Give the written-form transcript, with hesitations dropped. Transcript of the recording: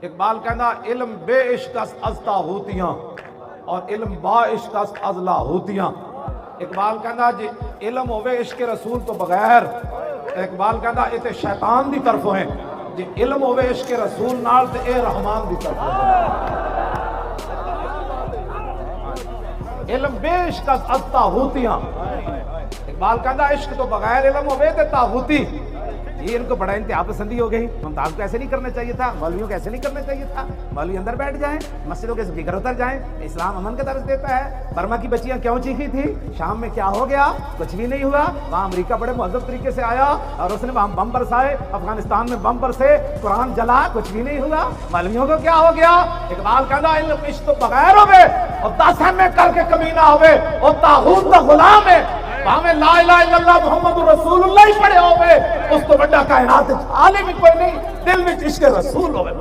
इकबाल कहना इल्म बे इश्क अज़ता होतियां और इल्म बा इश्क अज़ला होतियां। इकबाल कहना जी इल्म होवे इश्क रसूल तो बगैर, इकबाल कहना ये तो शैतान की तरफों है, जी इल्म होवे इश्क रसूल नाल ते ए रहमान की तरफों इल्म बे इश्क अज़ता होतियां। इकबाल कहना इश्क तो बगैर इल्म होवे ते तागूती। ये इनको बड़ा इंतहा पसंदी हो गई। मुमताज को ऐसे नहीं करना चाहिए था, मौलवियों को ऐसे नहीं करना चाहिए था। मौलवी अंदर बैठ जाएं, मस्जिदों के स्पीकर उतर जाएं। इस्लाम अमन का दर्ज देता है। बर्मा की बच्चियां क्यों चीखी थी? शाम में क्या हो गया? कुछ भी नहीं हुआ। वहां अमेरिका बड़े मुहज़्ज़ब तरीके से आया और उसने वहां बम बरसाए, अफगानिस्तान में बम बरसे, कुरान जला, कुछ भी नहीं हुआ। मौलवियों को क्या हो गया? इकबाल कहना इल्म इश्क तो बगैर होवे और 10 में करके कमीना होवे और तागूत का गुलाम है। भावे ला इलाहा इल्लल्लाह मुहम्मदुर रसूलुल्लाह ही पढ़े होवे, उस तो बड़ा कायनात आलिम ही कोई नहीं, दिल में इश्क रसूल होवे।